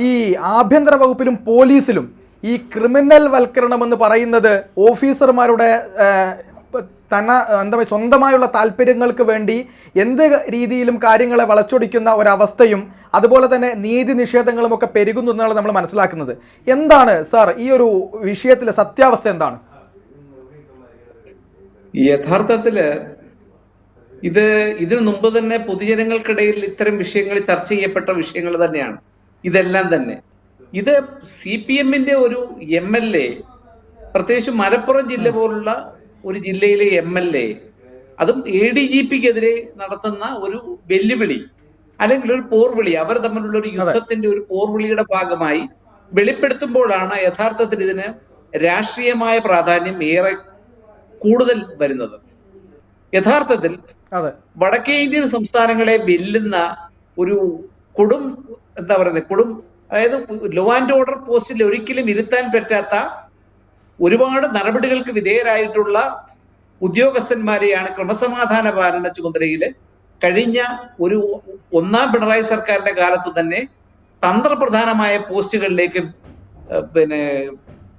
ഈ ആഭ്യന്തര വകുപ്പിലും പോലീസിലും ഈ ക്രിമിനൽ വൽക്കരണമെന്ന് പറയുന്നത് ഓഫീസർമാരുടെ എന്താ പറയുക സ്വന്തമായുള്ള താല്പര്യങ്ങൾക്ക് വേണ്ടി എന്ത് രീതിയിലും കാര്യങ്ങളെ വളച്ചൊടിക്കുന്ന ഒരവസ്ഥയും അതുപോലെ തന്നെ നീതി നിഷേധങ്ങളും ഒക്കെ പെരുകുന്നു എന്നാണ് നമ്മൾ മനസ്സിലാക്കുന്നത്. എന്താണ് സാർ ഈ ഒരു വിഷയത്തിലെ സത്യാവസ്ഥ എന്താണ്? യഥാർത്ഥത്തില് ഇതിനു മുമ്പ് തന്നെ പൊതുജനങ്ങൾക്കിടയിൽ ഇത്തരം വിഷയങ്ങൾ ചർച്ച ചെയ്യപ്പെട്ട വിഷയങ്ങൾ തന്നെയാണ് ഇതെല്ലാം തന്നെ. ഇത് CPM-ന്റെ ഒരു MLA, പ്രത്യേകിച്ച് മലപ്പുറം ജില്ല പോലുള്ള ഒരു ജില്ലയിലെ MLA, അതും ADGP-ക്കെതിരെ നടത്തുന്ന ഒരു വെല്ലുവിളി അല്ലെങ്കിൽ ഒരു പോർവിളി, അവർ തമ്മിലുള്ള ഒരു യുദ്ധത്തിന്റെ ഒരു പോർവിളിയുടെ ഭാഗമായി വെളിപ്പെടുത്തുമ്പോഴാണ് യഥാർത്ഥത്തിൽ ഇതിന് രാഷ്ട്രീയമായ പ്രാധാന്യം ഏറെ കൂടുതൽ വരുന്നത്. യഥാർത്ഥത്തിൽ വടക്കേ ഇന്ത്യൻ സംസ്ഥാനങ്ങളെ വെല്ലുന്ന ഒരു അതായത് ലോ ആൻഡ് ഓർഡർ പോസ്റ്റിൽ ഒരിക്കലും ഇരുത്താൻ പറ്റാത്ത ഒരുപാട് നടപടികൾക്ക് വിധേയരായിട്ടുള്ള ഉദ്യോഗസ്ഥന്മാരെയാണ് ക്രമസമാധാന പാലന ചുമതലയിൽ കഴിഞ്ഞ ഒരു ഒന്നാം പിണറായി സർക്കാരിന്റെ കാലത്ത് തന്നെ തന്ത്രപ്രധാനമായ പോസ്റ്റുകളിലേക്ക്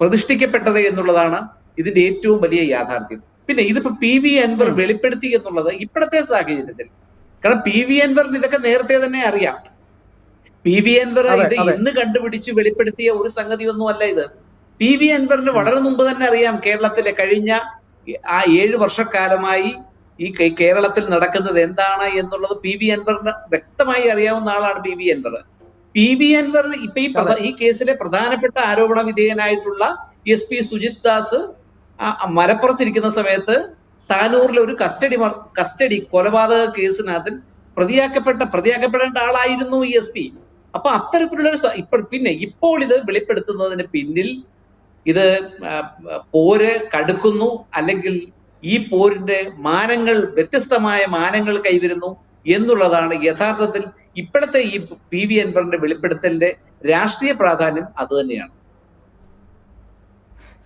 പ്രതിഷ്ഠിക്കപ്പെട്ടത് എന്നുള്ളതാണ് ഇതിന്റെ ഏറ്റവും വലിയ യാഥാർത്ഥ്യം. പിന്നെ ഇതിപ്പോ PV അൻവർ വെളിപ്പെടുത്തി എന്നുള്ളത് ഇപ്പോഴത്തെ സാഹചര്യത്തിൽ, കാരണം PV അൻവറിന് ഇതൊക്കെ നേരത്തെ തന്നെ അറിയാം. PV അൻവർ ഇത് ഇന്ന് കണ്ടുപിടിച്ച് വെളിപ്പെടുത്തിയ ഒരു സംഗതിയൊന്നും അല്ല ഇത്. PV അൻവറിന് വളരെ മുമ്പ് തന്നെ അറിയാം കേരളത്തിലെ കഴിഞ്ഞ ആ 7 വർഷക്കാലമായി ഈ കേരളത്തിൽ നടക്കുന്നത് എന്താണ് എന്നുള്ളത് PV അൻവറിന് വ്യക്തമായി അറിയാവുന്ന ആളാണ് PV അൻവർ. PV അൻവർ ഇപ്പൊ ഈ കേസിലെ പ്രധാനപ്പെട്ട ആരോപണ വിധേയനായിട്ടുള്ള SP സുജിത് ദാസ് മലപ്പുറത്തിരിക്കുന്ന സമയത്ത് താനൂരിലെ ഒരു കസ്റ്റഡി കൊലപാതക കേസിനകത്ത് പ്രതിയാക്കപ്പെടേണ്ട ആളായിരുന്നു ഈ SP. അപ്പൊ അത്തരത്തിലുള്ള പിന്നെ ഇപ്പോൾ ഇത് വെളിപ്പെടുത്തുന്നതിന് പിന്നിൽ ഇത് പോര് കടുക്കുന്നു, അല്ലെങ്കിൽ ഈ പോരിന്റെ വ്യത്യസ്തമായ മാനങ്ങൾ കൈവരുന്നു എന്നുള്ളതാണ് യഥാർത്ഥത്തിൽ ഇപ്പോഴത്തെ ഈ PV അൻവറിന്റെ വെളിപ്പെടുത്തലിന്റെ രാഷ്ട്രീയ പ്രാധാന്യം അത് തന്നെയാണ്.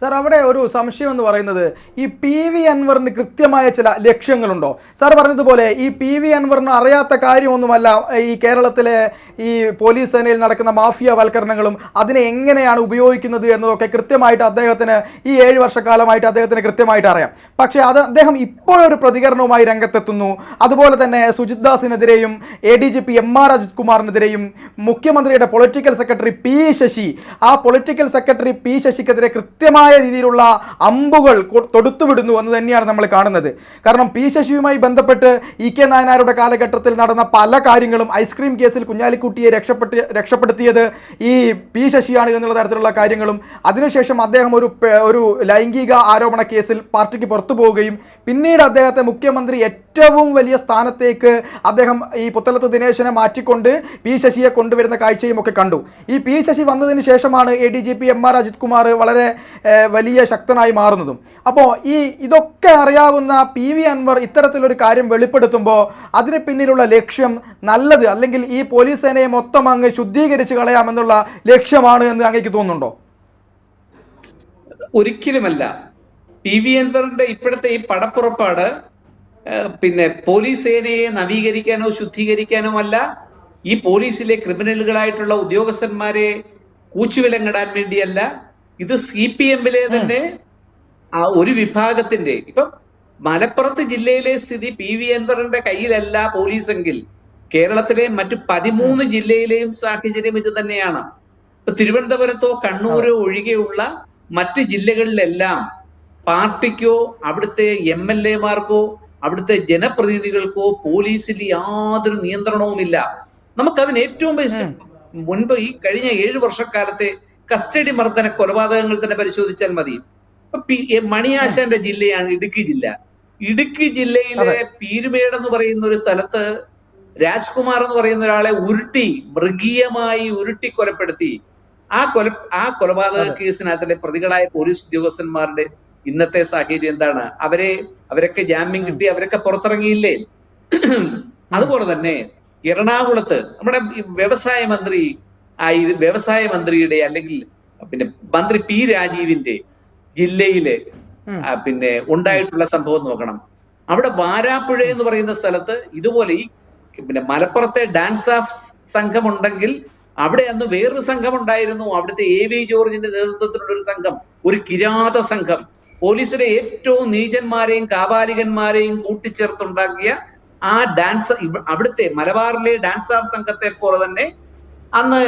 സാർ, അവിടെ ഒരു സംശയം എന്ന് പറയുന്നത് ഈ PV അൻവറിന് കൃത്യമായ ചില ലക്ഷ്യങ്ങളുണ്ടോ? സാർ പറഞ്ഞതുപോലെ ഈ PV അൻവറിന് അറിയാത്ത കാര്യമൊന്നുമല്ല ഈ കേരളത്തിലെ ഈ പോലീസ് സേനയിൽ നടക്കുന്ന മാഫിയ വൽക്കരണങ്ങളും അതിനെ എങ്ങനെയാണ് ഉപയോഗിക്കുന്നത് എന്നതൊക്കെ കൃത്യമായിട്ട് അദ്ദേഹത്തിന് ഈ 7 വർഷക്കാലമായിട്ട് അദ്ദേഹത്തിന് കൃത്യമായിട്ട് അറിയാം. പക്ഷേ അദ്ദേഹം ഇപ്പോഴൊരു പ്രതികരണവുമായി രംഗത്തെത്തുന്നു. അതുപോലെ തന്നെ സുജിത് ദാസിനെതിരെയും ADGP MR അജിത് കുമാറിനെതിരെയും മുഖ്യമന്ത്രിയുടെ പൊളിറ്റിക്കൽ സെക്രട്ടറി P ശശി, ആ പൊളിറ്റിക്കൽ സെക്രട്ടറി P ശശിക്കെതിരെ കൃത്യമായ രീതിയിലുള്ള അമ്പുകൾ തൊടുത്തുവിടുന്നു എന്ന് തന്നെയാണ് നമ്മൾ കാണുന്നത്. കാരണം P ശശിയുമായി ബന്ധപ്പെട്ട് EK നായനാരുടെ കാലഘട്ടത്തിൽ നടന്ന പല കാര്യങ്ങളും, ഐസ്ക്രീം കേസിൽ കുഞ്ഞാലിക്കുട്ടിയെ രക്ഷപ്പെടുത്തിയത് ഈ P ശശിയാണ് എന്നുള്ള തരത്തിലുള്ള കാര്യങ്ങളും, അതിനുശേഷം അദ്ദേഹം ഒരു ലൈംഗിക ആരോപണ കേസിൽ പാർട്ടിക്ക് പുറത്തു പോവുകയും പിന്നീട് അദ്ദേഹത്തെ മുഖ്യമന്ത്രി ഏറ്റവും വലിയ സ്ഥാനത്തേക്ക് അദ്ദേഹം ഈ പുത്തലത്ത് ദിനേശനെ മാറ്റിക്കൊണ്ട് P ശശിയെ കൊണ്ടുവരുന്ന കാഴ്ചയും ഒക്കെ കണ്ടു. ഈ P ശശി വന്നതിന് ശേഷമാണ് ADGP MR അജിത് കുമാർ വളരെ വലിയ ശക്തനായി മാറുന്നതും. അപ്പോൾ ഇതൊക്കെ അറിയാവുന്ന PV അൻവർ ഇത്തരത്തിലൊരു കാര്യം വെളിപ്പെടുത്തുമ്പോൾ അതിന് പിന്നിലുള്ള ലക്ഷ്യം നല്ലത്, അല്ലെങ്കിൽ ഈ പോലീസ് സേനയെ മൊത്തം അങ്ങ് ശുദ്ധീകരിച്ച് കളയാമെന്നുള്ള ലക്ഷ്യമാണ് എന്ന് അങ്ങേക്ക് തോന്നുന്നുണ്ടോ? ഒരിക്കലുമല്ല. PV അൻവറിന്റെ ഇപ്പോഴത്തെ ഈ പടപ്പുറപ്പാട് പോലീസ് സേനയെ നവീകരിക്കാനോ ശുദ്ധീകരിക്കാനോ അല്ല, ഈ പോലീസിലെ ക്രിമിനലുകളായിട്ടുള്ള ഉദ്യോഗസ്ഥന്മാരെ കൂച്ചുവിലങ്ങിടാൻ വേണ്ടിയല്ല. ഇത് CPM-ലെ തന്നെ ഒരു വിഭാഗത്തിന്റെ, ഇപ്പം മലപ്പുറത്ത് ജില്ലയിലെ സ്ഥിതി PV അൻവറിന്റെ കയ്യിലല്ല പോലീസെങ്കിൽ കേരളത്തിലെ മറ്റു 13 ജില്ലയിലെയും സാഹചര്യം ഇത് തന്നെയാണ്. ഇപ്പൊ തിരുവനന്തപുരത്തോ കണ്ണൂരോ ഒഴികെയുള്ള മറ്റ് ജില്ലകളിലെല്ലാം പാർട്ടിക്കോ അവിടുത്തെ MLA-മാർക്കോ അവിടുത്തെ ജനപ്രതിനിധികൾക്കോ പോലീസിൽ യാതൊരു നിയന്ത്രണവുമില്ല. നമുക്കതിന് ഏറ്റവും മുൻപ് ഈ കഴിഞ്ഞ 7 വർഷക്കാലത്തെ കസ്റ്റഡി മർദ്ദന കൊലപാതകങ്ങൾ തന്നെ പരിശോധിച്ചാൽ മതി. മണിയാശാന്റെ ജില്ലയാണ് ഇടുക്കി ജില്ല. ഇടുക്കി ജില്ലയിലെ പീരുമേട് എന്ന് പറയുന്ന ഒരു സ്ഥലത്ത് രാജ്കുമാർ എന്ന് പറയുന്ന ഒരാളെ മൃഗീയമായി ഉരുട്ടി കൊലപ്പെടുത്തി. ആ കൊലപാതക കേസിനകത്തിലെ പ്രതികളായ പോലീസ് ഉദ്യോഗസ്ഥന്മാരുടെ ഇന്നത്തെ സാഹചര്യം എന്താണ്? അവരൊക്കെ ജാമ്യം കിട്ടി, അവരൊക്കെ പുറത്തിറങ്ങിയില്ലേ? അതുപോലെ തന്നെ എറണാകുളത്ത് നമ്മുടെ വ്യവസായ മന്ത്രിയുടെ അല്ലെങ്കിൽ മന്ത്രി P രാജീവിന്റെ ജില്ലയില് ഉണ്ടായിട്ടുള്ള സംഭവം നോക്കണം. അവിടെ വാരാപ്പുഴ എന്ന് പറയുന്ന സ്ഥലത്ത് ഇതുപോലെ ഈ മലപ്പുറത്തെ ഡാൻസ് ഓഫ് സംഘം ഉണ്ടെങ്കിൽ അവിടെ അന്ന് വേറൊരു സംഘം ഉണ്ടായിരുന്നു. അവിടുത്തെ AV ജോർജിന്റെ നേതൃത്വത്തിലുള്ള ഒരു സംഘം, ഒരു കിരാത സംഘം, പോലീസിലെ ഏറ്റവും നീചന്മാരെയും കാപാലികന്മാരെയും കൂട്ടിച്ചേർത്തുണ്ടാക്കിയ ആ ഡാൻസ്, അവിടുത്തെ മലബാറിലെ ഡാൻസ് ഓഫ് സംഘത്തെ പോലെ തന്നെ അന്ന്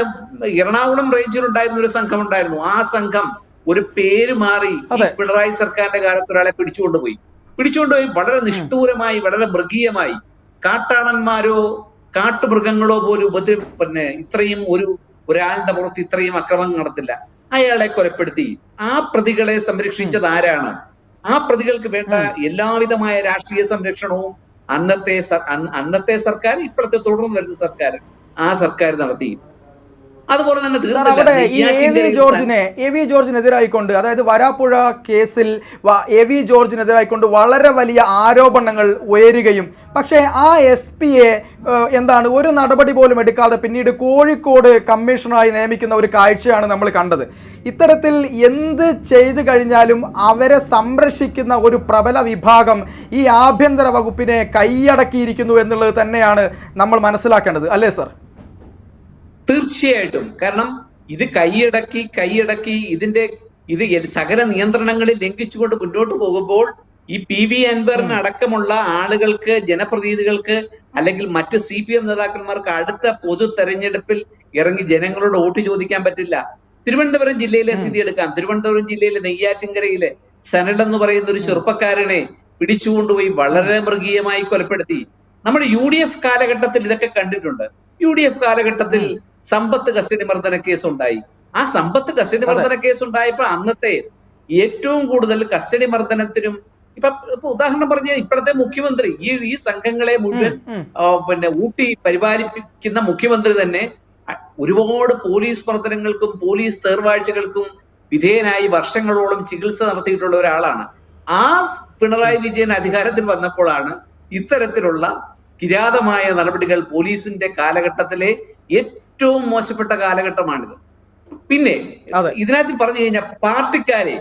എറണാകുളം റേഞ്ചിലുണ്ടായിരുന്ന ഒരു സംഘം ഉണ്ടായിരുന്നു. ആ സംഘം ഒരു പേര് മാറി പിണറായി സർക്കാരിന്റെ കാലത്ത് ഒരാളെ പിടിച്ചുകൊണ്ടുപോയി വളരെ നിഷ്ഠൂരമായി, വളരെ മൃഗീയമായി. കാട്ടാളന്മാരോ കാട്ടുമൃഗങ്ങളോ പോലും ഇത്രയും ഒരാളുടെ പുറത്ത് ഇത്രയും അക്രമം നടത്തില്ല. അയാളെ കൊലപ്പെടുത്തി. ആ പ്രതികളെ സംരക്ഷിച്ചത് ആരാണ്? ആ പ്രതികൾക്ക് വേണ്ട എല്ലാവിധമായ രാഷ്ട്രീയ സംരക്ഷണവും അന്നത്തെ സർക്കാർ, ഇപ്പോഴത്തെ തുടർന്ന് വരുന്ന സർക്കാർ, ആ സർക്കാർ നടത്തി. അതുപോലെ തന്നെ എ വി ജോർജിനെതിരായിക്കൊണ്ട്, അതായത് വരാപ്പുഴ കേസിൽ എ വി ജോർജിനെതിരായിക്കൊണ്ട് വളരെ വലിയ ആരോപണങ്ങൾ ഉയരുകയും, പക്ഷേ ആ SP എന്താണ് ഒരു നടപടി പോലും എടുക്കാതെ പിന്നീട് കോഴിക്കോട് കമ്മീഷണറായി നിയമിക്കുന്ന ഒരു കാഴ്ചയാണ് നമ്മൾ കണ്ടത്. ഇത്തരത്തിൽ എന്ത് ചെയ്തു കഴിഞ്ഞാലും അവരെ സംരക്ഷിക്കുന്ന ഒരു പ്രബല വിഭാഗം ഈ ആഭ്യന്തര വകുപ്പിനെ കൈയടക്കിയിരിക്കുന്നു എന്നുള്ളത് തന്നെയാണ് നമ്മൾ മനസ്സിലാക്കേണ്ടത്, അല്ലേ സർ? തീർച്ചയായിട്ടും. കാരണം ഇത് കൈയടക്കി ഇത് സകല നിയന്ത്രണങ്ങളിൽ ലംഘിച്ചുകൊണ്ട് മുന്നോട്ട് പോകുമ്പോൾ ഈ PV അൻവറിന് അടക്കമുള്ള ആളുകൾക്ക്, ജനപ്രതിനിധികൾക്ക്, അല്ലെങ്കിൽ മറ്റ് CPM നേതാക്കന്മാർക്ക് അടുത്ത പൊതു തെരഞ്ഞെടുപ്പിൽ ഇറങ്ങി ജനങ്ങളോട് വോട്ട് ചോദിക്കാൻ പറ്റില്ല. തിരുവനന്തപുരം ജില്ലയിലെ സ്ഥിതി എടുക്കാം. തിരുവനന്തപുരം ജില്ലയിലെ നെയ്യാറ്റിൻകരയിലെ സനഡ് എന്ന് പറയുന്ന ഒരു ചെറുപ്പക്കാരനെ പിടിച്ചുകൊണ്ടുപോയി വളരെ മൃഗീയമായി കൊലപ്പെടുത്തി. നമ്മുടെ UDF കാലഘട്ടത്തിൽ ഇതൊക്കെ കണ്ടിട്ടുണ്ട്. UDF കാലഘട്ടത്തിൽ സമ്പത്ത് കസ്റ്റഡി മർദ്ദന കേസ് ഉണ്ടായി. ആ സമ്പത്ത് കസ്റ്റഡി മർദ്ദന കേസ് ഉണ്ടായപ്പോൾ അന്നത്തെ ഏറ്റവും കൂടുതൽ കസ്റ്റഡി മർദ്ദനത്തിനും ഇപ്പൊ ഉദാഹരണം പറഞ്ഞ ഇപ്പോഴത്തെ മുഖ്യമന്ത്രി ഈ സംഘങ്ങളെ മുഴുവൻ ഊട്ടി പരിപാലിപ്പിക്കുന്ന മുഖ്യമന്ത്രി തന്നെ ഒരുപാട് പോലീസ് മർദ്ദനങ്ങൾക്കും പോലീസ് തേർവാഴ്ചകൾക്കും വിധേയനായി വർഷങ്ങളോളം ചികിത്സ നടത്തിയിട്ടുള്ള ഒരാളാണ്. ആ പിണറായി വിജയൻ അധികാരത്തിൽ വന്നപ്പോഴാണ് ഇത്തരത്തിലുള്ള കിരാതമായ നടപടികൾ പോലീസിന്റെ കാലഘട്ടത്തിലെ ഏറ്റവും മോശപ്പെട്ട കാലഘട്ടമാണിത്. പിന്നെ ഇതിനകത്ത് പറഞ്ഞു കഴിഞ്ഞാൽ പാർട്ടിക്കാരെ,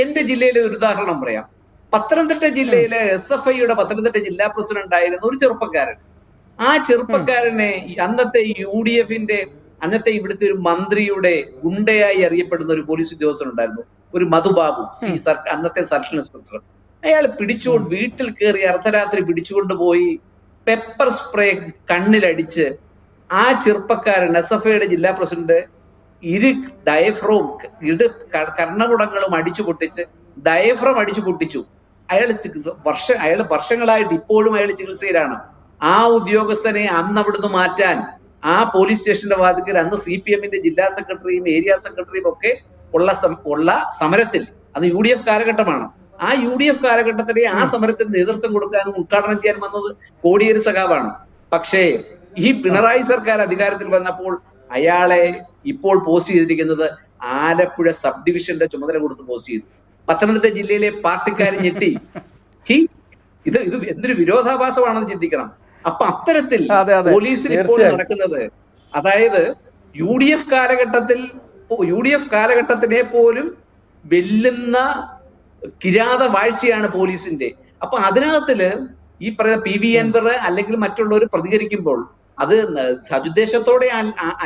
എന്റെ ജില്ലയിലെ ഒരു ഉദാഹരണം പറയാം. പത്തനംതിട്ട ജില്ലയിലെ SFIയുടെ പത്തനംതിട്ട ജില്ലാ പ്രസിഡന്റ് ആയിരുന്ന ഒരു ചെറുപ്പക്കാരൻ, ആ ചെറുപ്പക്കാരനെ അന്നത്തെ UDFന്റെ അന്നത്തെ ഇവിടുത്തെ ഒരു മന്ത്രിയുടെ ഗുണ്ടയായി അറിയപ്പെടുന്ന ഒരു പോലീസ് ഉദ്യോഗസ്ഥൻ ഉണ്ടായിരുന്നു, ഒരു മധുബാബു, അന്നത്തെ സർക്കിൾ ഇൻസ്പെക്ടർ. അയാൾ വീട്ടിൽ കയറി അർദ്ധരാത്രി പിടിച്ചുകൊണ്ടുപോയി പെപ്പർ സ്പ്രേ കണ്ണിലടിച്ച് ആ ചെറുപ്പക്കാരൻ SFIയുടെ ജില്ലാ പ്രസിഡന്റ് കർണകുടങ്ങളും അടിച്ചു പൊട്ടിച്ച് ഡയഫ്രം അടിച്ചു പൊട്ടിച്ചു. അയാൾ വർഷങ്ങളായിട്ട് ഇപ്പോഴും അയാൾ ചികിത്സയിലാണ്. ആ ഉദ്യോഗസ്ഥനെ അന്ന് അവിടുന്ന് മാറ്റാൻ ആ പോലീസ് സ്റ്റേഷന്റെ വാതിക്കൽ അന്ന് CPMന്റെ ജില്ലാ സെക്രട്ടറിയും ഏരിയ സെക്രട്ടറിയും ഒക്കെ ഉള്ള സമരത്തിൽ, അത് UDF കാലഘട്ടമാണ്. ആ UDF കാലഘട്ടത്തിലെ ആ സമരത്തിന് നേതൃത്വം കൊടുക്കാനും ഉദ്ഘാടനം ചെയ്യാൻ വന്നത് കോടിയേരി സഖാവാണ്. പക്ഷേ ഈ പിണറായി സർക്കാർ അധികാരത്തിൽ വന്നപ്പോൾ അയാളെ ഇപ്പോൾ പോസ്റ്റ് ചെയ്തിരിക്കുന്നത് ആലപ്പുഴ സബ് ഡിവിഷന്റെ ചുമതല കൊടുത്ത് പോസ്റ്റ് ചെയ്തു. പത്തനംതിട്ട ജില്ലയിലെ പാർട്ടിക്കാർ ഞെട്ടി. ഇത് എന്തൊരു വിരോധാഭാസമാണെന്ന് ചിന്തിക്കണം. അപ്പൊ അത്തരത്തിൽ പോലീസിൽ ഇപ്പോൾ നടക്കുന്നത്, അതായത് UDF കാലഘട്ടത്തിനെ പോലും വെല്ലുന്ന കിരാത വാഴ്ചയാണ് പോലീസിന്റെ. അപ്പൊ അതിനകത്തില് ഈ പറയുന്ന PV അൻവർ അല്ലെങ്കിൽ മറ്റുള്ളവർ പ്രതികരിക്കുമ്പോൾ അത് സതുദ്ദേശത്തോടെ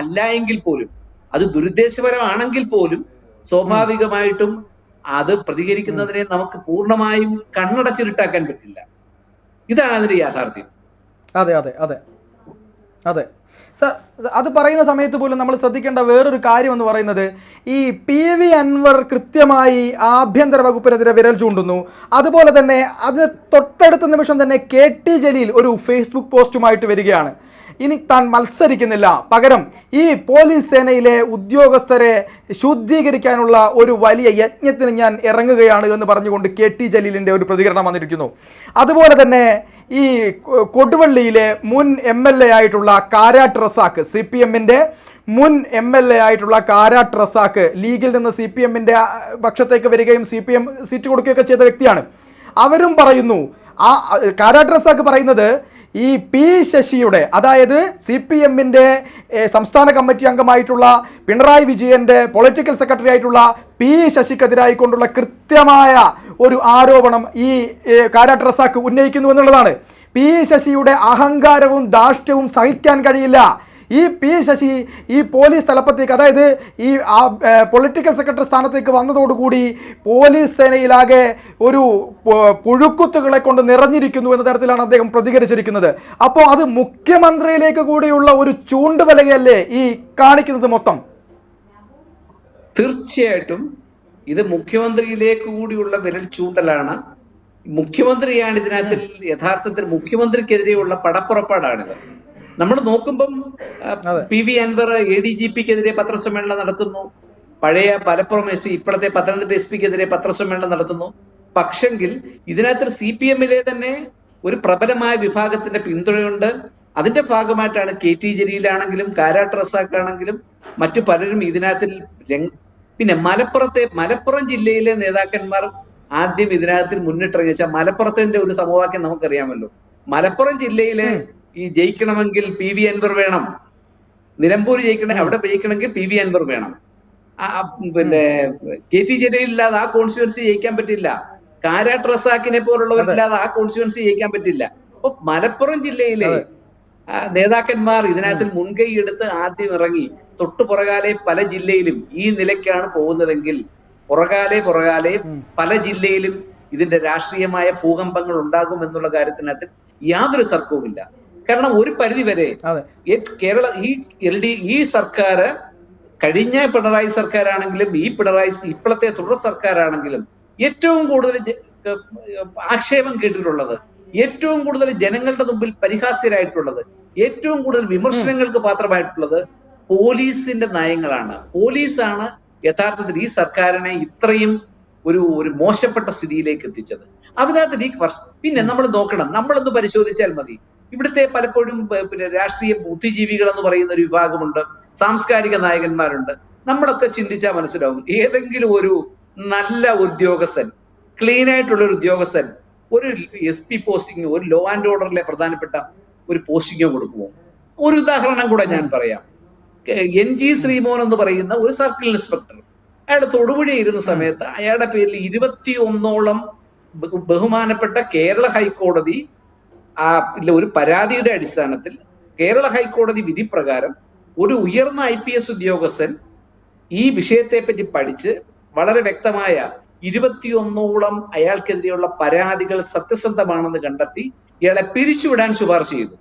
അല്ല എങ്കിൽ പോലും, അത് ദുരുദ്ദേശപരമാണെങ്കിൽ പോലും സ്വാഭാവികമായിട്ടും അത് പ്രതികരിക്കുന്നതിനെ നമുക്ക് പൂർണ്ണമായും കണ്ണടച്ചിരുട്ടാക്കാൻ പറ്റില്ല. ഇതാണ് അതിന്റെ യാഥാർത്ഥ്യം. അതെ അതെ അതെ അതെ സർ, അത് പറയുന്ന സമയത്ത് പോലും നമ്മൾ ശ്രദ്ധിക്കേണ്ട വേറൊരു കാര്യം എന്ന് പറയുന്നത്, ഈ PV അൻവർ കൃത്യമായി ആഭ്യന്തര വകുപ്പിനെതിരെ വിരൽ ചൂണ്ടുന്നു. അതുപോലെ തന്നെ അതിന് തൊട്ടടുത്ത നിമിഷം തന്നെ KT ജലീൽ ഒരു ഫേസ്ബുക്ക് പോസ്റ്റുമായിട്ട് വരികയാണ്. ഇനി താൻ മത്സരിക്കുന്നില്ല, പകരം ഈ പോലീസ് സേനയിലെ ഉദ്യോഗസ്ഥരെ ശുദ്ധീകരിക്കാനുള്ള ഒരു വലിയ യജ്ഞത്തിന് ഞാൻ ഇറങ്ങുകയാണ് എന്ന് പറഞ്ഞുകൊണ്ട് KT ജലീലിൻ്റെ ഒരു പ്രതികരണം വന്നിരിക്കുന്നു. അതുപോലെ തന്നെ ഈ കൊടുവള്ളിയിലെ മുൻ MLA ആയിട്ടുള്ള കാരാട്ട് റസാഖ്, CPMന്റെ മുൻ MLA ആയിട്ടുള്ള കാരാട്ട് റസാഖ് ലീഗിൽ നിന്ന് CPMന്റെ പക്ഷത്തേക്ക് വരികയും CPM സീറ്റ് കൊടുക്കുകയൊക്കെ ചെയ്ത വ്യക്തിയാണ്. അവരും പറയുന്നു, ആ കാരാട്ട് റസാഖ് പറയുന്നത് ഈ P ശശിയുടെ, അതായത് CPMന്റെ സംസ്ഥാന കമ്മിറ്റി അംഗമായിട്ടുള്ള പിണറായി വിജയന്റെ പൊളിറ്റിക്കൽ സെക്രട്ടറി ആയിട്ടുള്ള P ശശിക്കെതിരായിക്കൊണ്ടുള്ള കൃത്യമായ ഒരു ആരോപണം ഈ കാരാട്ട് റസാഖ് ഉന്നയിക്കുന്നു എന്നുള്ളതാണ്. P ശശിയുടെ അഹങ്കാരവും ധാർഷ്ട്യവും സഹിക്കാൻ കഴിയില്ല. ഈ പി ശശി ഈ പോലീസ് തലപ്പത്തേക്ക്, അതായത് ഈ പൊളിറ്റിക്കൽ സെക്രട്ടറി സ്ഥാനത്തേക്ക് വന്നതോടുകൂടി പോലീസ് സേനയിലാകെ ഒരു പുഴുക്കുത്തുകളെ കൊണ്ട് നിറഞ്ഞിരിക്കുന്നു എന്ന തരത്തിലാണ് അദ്ദേഹം പ്രതികരിച്ചിരിക്കുന്നത്. അപ്പോൾ അത് മുഖ്യമന്ത്രിയിലേക്ക് കൂടിയുള്ള ഒരു ചൂണ്ടുവലകയല്ലേ ഈ കാണിക്കുന്നത് മൊത്തം? തീർച്ചയായിട്ടും ഇത് മുഖ്യമന്ത്രിയിലേക്ക് കൂടിയുള്ള വിരൽ ചൂണ്ടലാണ്. മുഖ്യമന്ത്രിയാണ് ഇതിനകത്തിൽ യഥാർത്ഥത്തിൽ മുഖ്യമന്ത്രിക്കെതിരെയുള്ള പടപ്പുറപ്പാടാണിത്. നമ്മൾ നോക്കുമ്പം PV അൻവർ ADGP-ക്കെതിരെ പത്രസമ്മേളനം നടത്തുന്നു, പഴയ മലപ്പുറം SP ഇപ്പോഴത്തെ പത്തനംതിട്ട SP-ക്കെതിരെ പത്രസമ്മേളനം നടത്തുന്നു. പക്ഷെങ്കിൽ ഇതിനകത്ത് CPM-ലെ തന്നെ ഒരു പ്രബലമായ വിഭാഗത്തിന്റെ പിന്തുണയുണ്ട്. അതിന്റെ ഭാഗമായിട്ടാണ് KT ജലീലാണെങ്കിലും കാരാട്ട് റസാഖാണെങ്കിലും മറ്റു പലരും ഇതിനകത്തിൽ പിന്നെ മലപ്പുറം ജില്ലയിലെ നേതാക്കന്മാർ ആദ്യം ഇതിനകത്തിൽ മുന്നിട്ടിറങ്ങി വെച്ചാൽ മലപ്പുറത്തിന്റെ ഒരു സമവാക്യം നമുക്കറിയാമല്ലോ. മലപ്പുറം ജില്ലയില് ഈ ജയിക്കണമെങ്കിൽ PV അൻവർ വേണം, നിലമ്പൂർ അവിടെ ജയിക്കണമെങ്കിൽ PV അൻവർ വേണം, പിന്നെ KT ജലീലില്ലാതെ ആ കോൺസ്റ്റിറ്റ്യുവൻസി ജയിക്കാൻ പറ്റില്ല, കാരാട്ട് റസാഖിനെ പോലുള്ളവരില്ലാതെ ആ കോൺസ്റ്റിറ്റ്യുവൻസി ജയിക്കാൻ പറ്റില്ല. അപ്പൊ മലപ്പുറം ജില്ലയിലെ നേതാക്കന്മാർ ഇതിനകത്തിൽ മുൻകൈ എടുത്ത് ആദ്യം ഇറങ്ങി തൊട്ടു പുറകാലെ പല ജില്ലയിലും ഈ നിലയ്ക്കാണ് പോകുന്നതെങ്കിൽ പുറകാലെ പല ജില്ലയിലും ഇതിന്റെ രാഷ്ട്രീയമായ ഭൂകമ്പങ്ങൾ ഉണ്ടാകും എന്നുള്ള കാര്യത്തിനകത്ത് യാതൊരു തർക്കവുമില്ല. കാരണം ഒരു പരിധി വരെ കേരള ഈ സർക്കാർ കഴിഞ്ഞ പിണറായി സർക്കാരാണെങ്കിലും ഇപ്പോഴത്തെ തുടർ സർക്കാരാണെങ്കിലും ഏറ്റവും കൂടുതൽ ആക്ഷേപം കേട്ടിട്ടുള്ളത്, ഏറ്റവും കൂടുതൽ ജനങ്ങളുടെ മുമ്പിൽ പരിഹാസ്യരായിട്ടുള്ളത്, ഏറ്റവും കൂടുതൽ വിമർശനങ്ങൾക്ക് പാത്രമായിട്ടുള്ളത് പോലീസിന്റെ നയങ്ങളാണ്. പോലീസാണ് യഥാർത്ഥത്തിൽ ഈ സർക്കാരിനെ ഇത്രയും ഒരു മോശപ്പെട്ട സ്ഥിതിയിലേക്ക് എത്തിച്ചത്. അതിനകത്ത് പിന്നെ നമ്മൾ നോക്കണം, നമ്മളൊന്ന് പരിശോധിച്ചാൽ മതി. ഇവിടുത്തെ പലപ്പോഴും പിന്നെ രാഷ്ട്രീയ ബുദ്ധിജീവികൾ എന്ന് പറയുന്ന ഒരു വിഭാഗമുണ്ട്, സാംസ്കാരിക നായകന്മാരുണ്ട്. നമ്മളൊക്കെ ചിന്തിച്ചാൽ മനസ്സിലാവും, ഏതെങ്കിലും ഒരു നല്ല ഉദ്യോഗസ്ഥൻ, ക്ലീൻ ആയിട്ടുള്ള ഒരു ഉദ്യോഗസ്ഥൻ ഒരു SP പോസ്റ്റിംഗ്, ഒരു ലോ ആൻഡ് ഓർഡറിലെ പ്രധാനപ്പെട്ട ഒരു പോസ്റ്റിംഗോ കൊടുക്കുമോ? ഒരു ഉദാഹരണം കൂടെ ഞാൻ പറയാം. NG ശ്രീമോൻ എന്ന് പറയുന്ന ഒരു സർക്കിൾ ഇൻസ്പെക്ടർ, അയാൾ തൊടുപുഴ ഇരുന്ന സമയത്ത് അയാളുടെ പേരിൽ 21ഓളം ബഹുമാനപ്പെട്ട കേരള ഹൈക്കോടതി ഒരു പരാതിയുടെ അടിസ്ഥാനത്തിൽ കേരള ഹൈക്കോടതി വിധി പ്രകാരം ഒരു ഉയർന്ന IPS ഉദ്യോഗസ്ഥൻ ഈ വിഷയത്തെ പറ്റി പഠിച്ച് വളരെ വ്യക്തമായ 21ഓളം അയാൾക്കെതിരെയുള്ള പരാതികൾ സത്യസന്ധമാണെന്ന് കണ്ടെത്തി ഇയാളെ പിരിച്ചുവിടാൻ ശുപാർശ ചെയ്തു.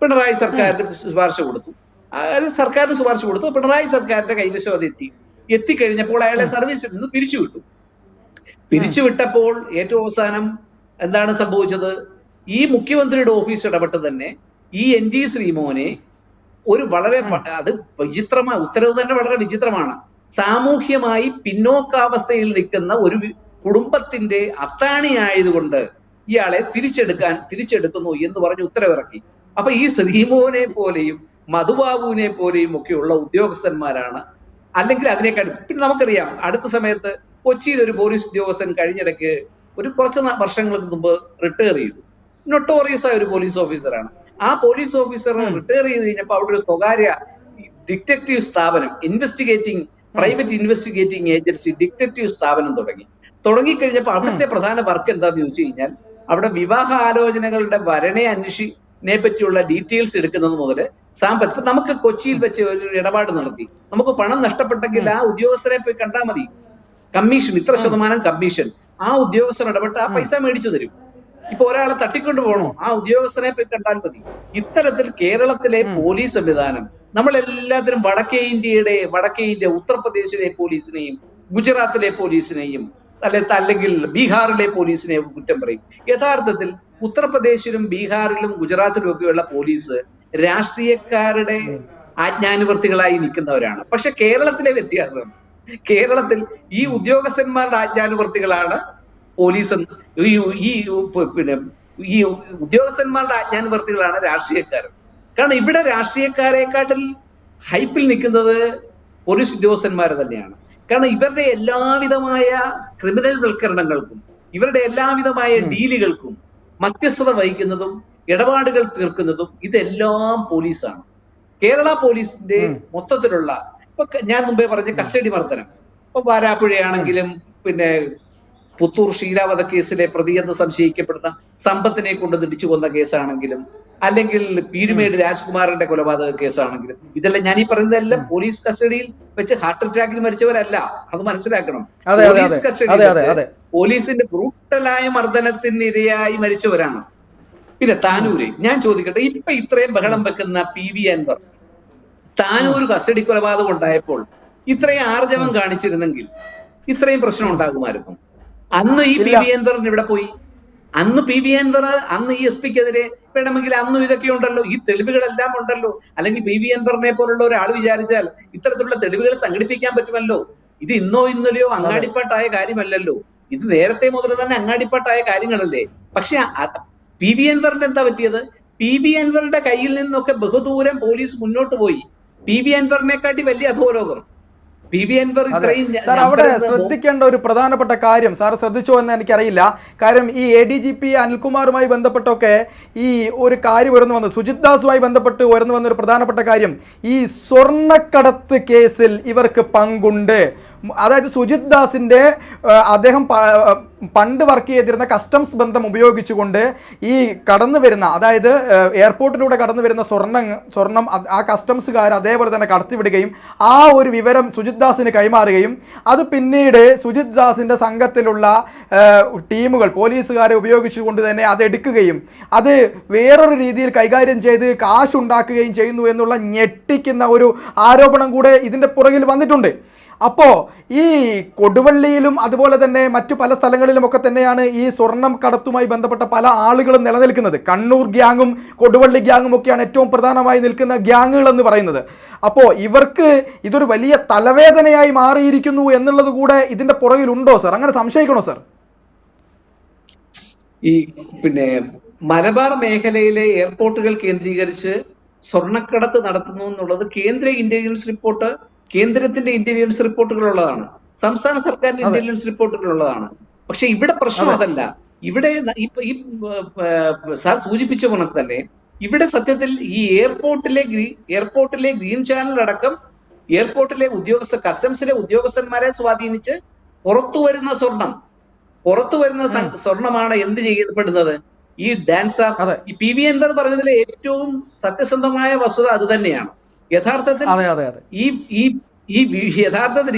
പിണറായി സർക്കാരിന് ശുപാർശ കൊടുത്തു, പിണറായി സർക്കാരിന്റെ കൈവശം അത് എത്തിക്കഴിഞ്ഞപ്പോൾ അയാളെ സർവീസിൽ നിന്ന് പിരിച്ചുവിട്ടു. പിരിച്ചുവിട്ടപ്പോൾ ഏറ്റവും അവസാനം എന്താണ് സംഭവിച്ചത്? ഈ മുഖ്യമന്ത്രിയുടെ ഓഫീസ് ഇടപെട്ട് തന്നെ ഈ NG ശ്രീമോനെ ഒരു വളരെ അത് വിചിത്രമായ ഉത്തരവ് തന്നെ വളരെ വിചിത്രമാണ്. സാമൂഹ്യമായി പിന്നോക്കാവസ്ഥയിൽ നിൽക്കുന്ന ഒരു കുടുംബത്തിന്റെ അത്താണിയായതുകൊണ്ട് ഇയാളെ തിരിച്ചെടുക്കുന്നു എന്ന് പറഞ്ഞ് ഉത്തരവിറക്കി. അപ്പൊ ഈ ശ്രീമോനെ പോലെയും മധുബാബുവിനെ പോലെയും ഒക്കെയുള്ള ഉദ്യോഗസ്ഥന്മാരാണ്, അല്ലെങ്കിൽ അതിനേക്കാൾ പിന്നെ നമുക്കറിയാം അടുത്ത സമയത്ത് കൊച്ചിയിൽ ഒരു പോലീസ് ഉദ്യോഗസ്ഥൻ കഴിഞ്ഞിടയ്ക്ക് കുറച്ച് വർഷങ്ങൾക്ക് മുമ്പ് റിട്ടയർ ചെയ്തു. നൊട്ടോറിയസ് ആയ ഒരു പോലീസ് ഓഫീസറാണ്. ആ പോലീസ് ഓഫീസർ റിട്ടയർ ചെയ്ത് കഴിഞ്ഞപ്പോൾ അവിടെ ഒരു സ്വകാര്യ ഡിറ്റക്റ്റീവ് സ്ഥാപനം, പ്രൈവറ്റ് ഇൻവെസ്റ്റിഗേറ്റിംഗ് ഏജൻസി ഡിറ്റക്റ്റീവ് സ്ഥാപനം തുടങ്ങിക്കഴിഞ്ഞപ്പോൾ അവിടുത്തെ പ്രധാന വർക്ക് എന്താന്ന് ചോദിച്ചു കഴിഞ്ഞാൽ അവിടെ വിവാഹ ആലോചനകളുടെ വരനെ പറ്റിയുള്ള ഡീറ്റെയിൽസ് എടുക്കുന്നത് മുതൽ സാമ്പത്തിക, നമുക്ക് കൊച്ചിയിൽ വെച്ച് ഒരു ഇടപാട് നടത്തി, നമുക്ക് പണം നഷ്ടപ്പെട്ടെങ്കിൽ ആ ഉദ്യോഗസ്ഥരെ പോയി കണ്ടാൽ മതി, കമ്മീഷൻ ഇത്ര ശതമാനം കമ്മീഷൻ, ആ ഉദ്യോഗസ്ഥർ ഇടപെട്ട് ആ പൈസ മേടിച്ചു തരും. ഇപ്പൊ ഒരാളെ തട്ടിക്കൊണ്ട് പോകണോ, ആ ഉദ്യോഗസ്ഥരെ പോയി കണ്ടാൽ മതി. ഇത്തരത്തിൽ കേരളത്തിലെ പോലീസ് സംവിധാനം നമ്മളെല്ലാത്തിനും വടക്കേ ഇന്ത്യ ഉത്തർപ്രദേശിലെ പോലീസിനെയും ഗുജറാത്തിലെ പോലീസിനെയും അല്ലെങ്കിൽ ബീഹാറിലെ പോലീസിനെയും കുറ്റം പറയും. യഥാർത്ഥത്തിൽ ഉത്തർപ്രദേശിലും ബീഹാറിലും ഗുജറാത്തിലും ഒക്കെയുള്ള പോലീസ് രാഷ്ട്രീയക്കാരുടെ ആജ്ഞാനുവർത്തികളായി നിൽക്കുന്നവരാണ്. പക്ഷെ കേരളത്തിലെ വ്യത്യാസം, കേരളത്തിൽ ഈ ഉദ്യോഗസ്ഥന്മാരുടെ ആജ്ഞാനുവർത്തികളാണ് പോലീസ്, ഈ ഉദ്യോഗസ്ഥന്മാരുടെ ആജ്ഞാനുവർത്തികളാണ് രാഷ്ട്രീയക്കാർ. കാരണം ഇവിടെ രാഷ്ട്രീയക്കാരെക്കാട്ടിൽ ഹൈപ്പിൽ നിൽക്കുന്നത് പോലീസ് ഉദ്യോഗസ്ഥന്മാർ തന്നെയാണ്. കാരണം ഇവരുടെ എല്ലാവിധമായ ക്രിമിനൽ വൽക്കരണങ്ങൾക്കും ഇവരുടെ എല്ലാവിധമായ ഡീലുകൾക്കും മധ്യസ്ഥത വഹിക്കുന്നതും ഇടപാടുകൾ തീർക്കുന്നതും ഇതെല്ലാം പോലീസാണ്. കേരള പോലീസിന്റെ മൊത്തത്തിലുള്ള ഇപ്പൊ ഞാൻ മുമ്പേ പറഞ്ഞ കസ്റ്റഡി മർദ്ദനം, ഇപ്പൊ വാരാപ്പുഴയാണെങ്കിലും പിന്നെ പുത്തൂർ ഷീലാവധ കേസിലെ പ്രതി എന്ന് സംശയിക്കപ്പെടുന്ന സമ്പത്തിനെ കൊണ്ട് തിരിച്ചു കൊന്ന കേസാണെങ്കിലും, അല്ലെങ്കിൽ പീരുമേട് രാജ്കുമാറിന്റെ കൊലപാതക കേസാണെങ്കിലും, ഇതെല്ലാം ഞാൻ ഈ പറയുന്നതെല്ലാം പോലീസ് കസ്റ്റഡിയിൽ വെച്ച് ഹാർട്ട് അറ്റാക്കിൽ മരിച്ചവരല്ല, അത് മനസ്സിലാക്കണം. പോലീസ് കസ്റ്റഡിയിൽ പോലീസിന്റെ ബ്രൂട്ടലായ മർദ്ദനത്തിനിരയായി മരിച്ചവരാണ്. പിന്നെ താനൂര് ഞാൻ ചോദിക്കട്ടെ, ഇപ്പൊ ഇത്രയും ബഹളം വെക്കുന്ന PV അൻവർ താനൂർ കസ്റ്റഡി കൊലപാതകം ഉണ്ടായപ്പോൾ ഇത്രയും ആർജവം കാണിച്ചിരുന്നെങ്കിൽ ഇത്രയും പ്രശ്നം ഉണ്ടാകുമായിരുന്നു. അന്ന് ഈ PV അൻവറിന് ഇവിടെ പോയി, അന്ന് PV അൻവർ അന്ന് ഈ SP ക്കെതിരെ വേണമെങ്കിൽ അന്നും ഇതൊക്കെ ഉണ്ടല്ലോ, ഈ തെളിവുകളെല്ലാം ഉണ്ടല്ലോ. അല്ലെങ്കിൽ PV അൻവറിനെ പോലുള്ള ഒരാൾ വിചാരിച്ചാൽ ഇത്തരത്തിലുള്ള തെളിവുകൾ സംഘടിപ്പിക്കാൻ പറ്റുമല്ലോ. ഇത് ഇന്നോ ഇന്നലെയോ അങ്ങാടിപ്പാട്ടായ കാര്യമല്ലല്ലോ, ഇത് നേരത്തെ മുതൽ തന്നെ അങ്ങാടിപ്പാട്ടായ കാര്യങ്ങളല്ലേ. പക്ഷെ PV അൻവറിന്റെ എന്താ പറ്റിയത്? PV അൻവറിന്റെ കയ്യിൽ നിന്നൊക്കെ ബഹുദൂരം പോലീസ് മുന്നോട്ട് പോയി. PV അൻവറിനെക്കാട്ടി വലിയ അധോലോകം PV അൻവർ ഇത്രയും. സാർ, അവിടെ ശ്രദ്ധിക്കേണ്ട ഒരു പ്രധാനപ്പെട്ട കാര്യം, സാർ ശ്രദ്ധിച്ചോ എന്ന് എനിക്കറിയില്ല. കാര്യം ഈ ADGP അനിൽകുമാറുമായി ബന്ധപ്പെട്ടൊക്കെ ഈ ഒരു കാര്യം ഉയർന്നു വന്നത്, സുജിത് ദാസുമായി ബന്ധപ്പെട്ട് ഉയർന്നു വന്ന ഒരു പ്രധാനപ്പെട്ട കാര്യം, ഈ സ്വർണ്ണക്കടത്ത് കേസിൽ ഇവർക്ക് പങ്കുണ്ട്. അതായത് സുജിത് ദാസിന്റെ അദ്ദേഹം പണ്ട് വർക്ക് ചെയ്തിരുന്ന കസ്റ്റംസ് ബന്ധം ഉപയോഗിച്ചുകൊണ്ട് ഈ കടന്നു വരുന്ന, അതായത് എയർപോർട്ടിലൂടെ കടന്നു വരുന്ന സ്വർണം ആ കസ്റ്റംസുകാർ അതേപോലെ തന്നെ കടത്തിവിടുകയും ആ ഒരു വിവരം സുജിത് ദാസിന് കൈമാറുകയും അത് പിന്നീട് സുജിത് ദാസിന്റെ സംഘത്തിലുള്ള ടീമുകൾ പോലീസുകാരെ ഉപയോഗിച്ചുകൊണ്ട് തന്നെ അതെടുക്കുകയും അത് വേറൊരു രീതിയിൽ കൈകാര്യം ചെയ്ത് കാശുണ്ടാക്കുകയും ചെയ്യുന്നു എന്നുള്ള ഞെട്ടിക്കുന്ന ഒരു ആരോപണം കൂടെ ഇതിന്റെ പുറകിൽ വന്നിട്ടുണ്ട്. അപ്പോൾ ഈ കൊടുവള്ളിയിലും അതുപോലെ തന്നെ മറ്റു പല സ്ഥലങ്ങളിലുമൊക്കെ തന്നെയാണ് ഈ സ്വർണം കടത്തുമായി ബന്ധപ്പെട്ട പല ആളുകളും നിലനിൽക്കുന്നത്. കണ്ണൂർ ഗ്യാങ്ങും കൊടുവള്ളി ഗ്യാങ്ങും ഒക്കെയാണ് ഏറ്റവും പ്രധാനമായി നിൽക്കുന്ന ഗ്യാങ്ങുകൾ എന്ന് പറയുന്നത്. അപ്പോൾ ഇവർക്ക് ഇതൊരു വലിയ തലവേദനയായി മാറിയിരിക്കുന്നു എന്നുള്ളത് കൂടെ ഇതിന്റെ പുറകിലുണ്ടോ സർ? അങ്ങനെ സംശയിക്കണോ സർ? ഈ പിന്നെ മലബാർ മേഖലയിലെ എയർപോർട്ടുകൾ കേന്ദ്രീകരിച്ച് സ്വർണ്ണക്കടത്ത് നടത്തുന്നു എന്നുള്ളത് കേന്ദ്രത്തിന്റെ ഇന്റലിജൻസ് റിപ്പോർട്ടുകളുള്ളതാണ്, സംസ്ഥാന സർക്കാരിന്റെ ഇന്റലിജൻസ് റിപ്പോർട്ടുകളുള്ളതാണ്. പക്ഷെ ഇവിടെ പ്രശ്നം അതല്ല. ഇവിടെ ഈ സാർ സൂചിപ്പിച്ച പോലെ തന്നെ ഇവിടെ സത്യത്തിൽ ഈ എയർപോർട്ടിലെ ഗ്രീൻ ചാനൽ അടക്കം എയർപോർട്ടിലെ കസ്റ്റംസിലെ ഉദ്യോഗസ്ഥന്മാരെ സ്വാധീനിച്ച് പുറത്തു വരുന്ന സ്വർണമാണ് എന്ത് ചെയ്യപ്പെടുന്നത്? ഈ ഈ PV അൻവർ പറഞ്ഞതിലെ ഏറ്റവും സത്യസന്ധമായ വസ്തുത അത് തന്നെയാണ്. യഥാർത്ഥത്തിൽ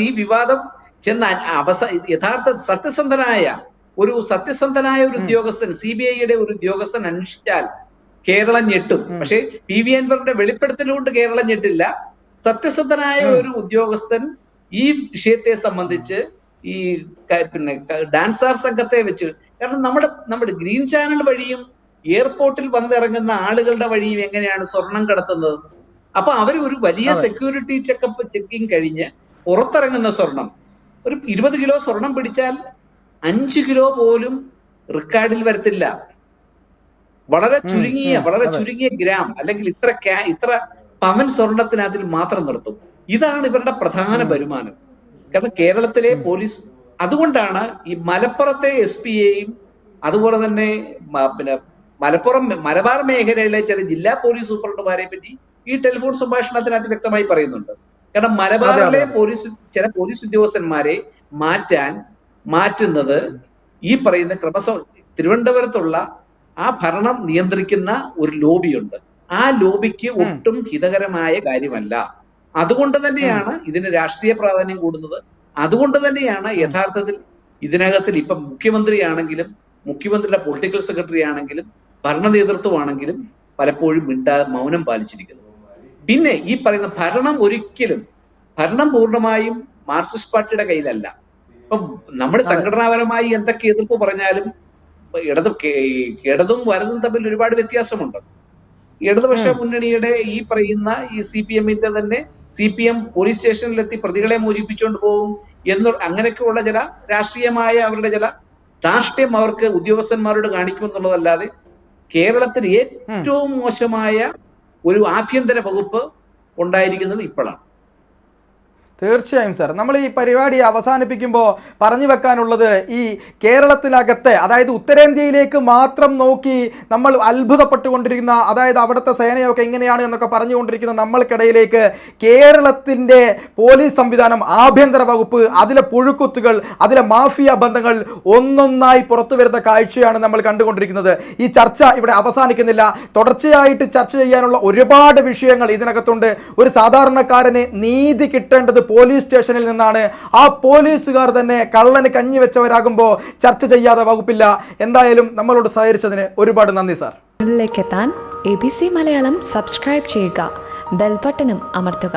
ഈ വിവാദം ചെന്ന സത്യസന്ധനായ ഒരു ഉദ്യോഗസ്ഥൻ, CBIയുടെ ഒരു ഉദ്യോഗസ്ഥൻ അന്വേഷിച്ചാൽ കേരളം ഞെട്ടും. പക്ഷെ PV അൻവറിന്റെ വെളിപ്പെടുത്തലുകൊണ്ട് കേരളം ഞെട്ടില്ല. സത്യസന്ധനായ ഒരു ഉദ്യോഗസ്ഥൻ ഈ വിഷയത്തെ സംബന്ധിച്ച് ഈ പിന്നെ ഡാൻസാർ സംഘത്തെ വെച്ച്, കാരണം നമ്മുടെ ഗ്രീൻ ചാനൽ വഴിയും എയർപോർട്ടിൽ വന്നിറങ്ങുന്ന ആളുകളുടെ വഴിയും എങ്ങനെയാണ് സ്വർണം കടത്തുന്നത്? അപ്പൊ അവർ ഒരു വലിയ സെക്യൂരിറ്റി ചെക്കിങ് കഴിഞ്ഞ് പുറത്തിറങ്ങുന്ന സ്വർണം, ഒരു 20 കിലോ സ്വർണം പിടിച്ചാൽ 5 കിലോ പോലും റെക്കോർഡിൽ വരത്തില്ല. വളരെ ചുരുങ്ങിയ ഗ്രാം അല്ലെങ്കിൽ ഇത്ര പവൻ സ്വർണത്തിന് അതിൽ മാത്രം നിർത്തും. ഇതാണ് ഇവരുടെ പ്രധാന വരുമാനം. കാരണം കേരളത്തിലെ പോലീസ്, അതുകൊണ്ടാണ് ഈ മലപ്പുറത്തെ SP-യെയും അതുപോലെ തന്നെ പിന്നെ മലബാർ മേഖലയിലെ ചില ജില്ലാ പോലീസ് സൂപ്രണ്ടുമാരെ പറ്റി ഈ ടെലിഫോൺ സംഭാഷണത്തിനകത്ത് വ്യക്തമായി പറയുന്നുണ്ട്. കാരണം മലബാറിലെ ചില പോലീസ് ഉദ്യോഗസ്ഥന്മാരെ മാറ്റുന്നത് ഈ പറയുന്ന തിരുവനന്തപുരത്തുള്ള ആ ഭരണം നിയന്ത്രിക്കുന്ന ഒരു ലോബിയുണ്ട്. ആ ലോബിക്ക് ഒട്ടും ഹിതകരമായ കാര്യമല്ല. അതുകൊണ്ട് തന്നെയാണ് ഇതിന് രാഷ്ട്രീയ പ്രാധാന്യം കൂടുന്നത്. അതുകൊണ്ട് തന്നെയാണ് യഥാർത്ഥത്തിൽ ഇതിനകത്തിൽ ഇപ്പം മുഖ്യമന്ത്രിയാണെങ്കിലും മുഖ്യമന്ത്രിയുടെ പൊളിറ്റിക്കൽ സെക്രട്ടറി ആണെങ്കിലും ഭരണ നേതൃത്വമാണെങ്കിലും പലപ്പോഴും മൗനം പാലിച്ചിരിക്കുന്നത്. പിന്നെ ഈ പറയുന്ന ഭരണം പൂർണ്ണമായും മാർക്സിസ്റ്റ് പാർട്ടിയുടെ കയ്യിലല്ല. ഇപ്പം നമ്മൾ സംഘടനാപരമായി എന്തൊക്കെ എതിർപ്പ് പറഞ്ഞാലും ഇടതും വലതും തമ്മിൽ ഒരുപാട് വ്യത്യാസമുണ്ട്. ഇടതുപക്ഷ മുന്നണിയുടെ ഈ പറയുന്ന ഈ CPM-ന്റെ തന്നെ CPM പോലീസ് സ്റ്റേഷനിലെത്തി പ്രതികളെ മോചിപ്പിച്ചുകൊണ്ട് പോകും അങ്ങനെയൊക്കെയുള്ള ചില രാഷ്ട്രീയമായ അവരുടെ ചില ധാർഷ്ട്യം അവർക്ക് ഉദ്യോഗസ്ഥന്മാരോട് കാണിക്കുമെന്നുള്ളതല്ലാതെ കേരളത്തിൽ ഏറ്റവും മോശമായ ഒരു ആഭ്യന്തര വകുപ്പ് ഉണ്ടായിരിക്കുന്നത് ഇപ്പോഴാണ്. തീർച്ചയായും സാർ, നമ്മൾ ഈ പരിപാടി അവസാനിപ്പിക്കുമ്പോൾ പറഞ്ഞു വെക്കാനുള്ളത് ഈ കേരളത്തിനകത്തെ, അതായത് ഉത്തരേന്ത്യയിലേക്ക് മാത്രം നോക്കി നമ്മൾ അത്ഭുതപ്പെട്ടുകൊണ്ടിരിക്കുന്ന, അതായത് അവിടുത്തെ സേനയൊക്കെ എങ്ങനെയാണ് എന്നൊക്കെ പറഞ്ഞുകൊണ്ടിരിക്കുന്ന നമ്മൾക്കിടയിലേക്ക് കേരളത്തിൻ്റെ പോലീസ് സംവിധാനം, ആഭ്യന്തര വകുപ്പ്, അതിലെ പുഴുക്കുത്തുകൾ, അതിലെ മാഫിയ ബന്ധങ്ങൾ ഒന്നൊന്നായി പുറത്തു വരുന്ന കാഴ്ചയാണ് നമ്മൾ കണ്ടുകൊണ്ടിരിക്കുന്നത്. ഈ ചർച്ച ഇവിടെ അവസാനിക്കുന്നില്ല. തുടർച്ചയായിട്ട് ചർച്ച ചെയ്യാനുള്ള ഒരുപാട് വിഷയങ്ങൾ ഇതിനകത്തുണ്ട്. ഒരു സാധാരണക്കാരന് നീതി കിട്ടേണ്ടത് പോലീസ് സ്റ്റേഷനിൽ നിന്നാണ്. ആ പോലീസുകാർ തന്നെ കള്ളന് കഞ്ഞി വെച്ചവരാകുമ്പോൾ ചർച്ച ചെയ്യാതെ വകുപ്പില്ല. എന്തായാലും നമ്മളോട് സഹകരിച്ചതിന് ഒരുപാട് നന്ദി സാർ. എത്താൻ ABC മലയാളം സബ്സ്ക്രൈബ് ചെയ്യുക, ബെൽ ബട്ടണും അമർത്തുക.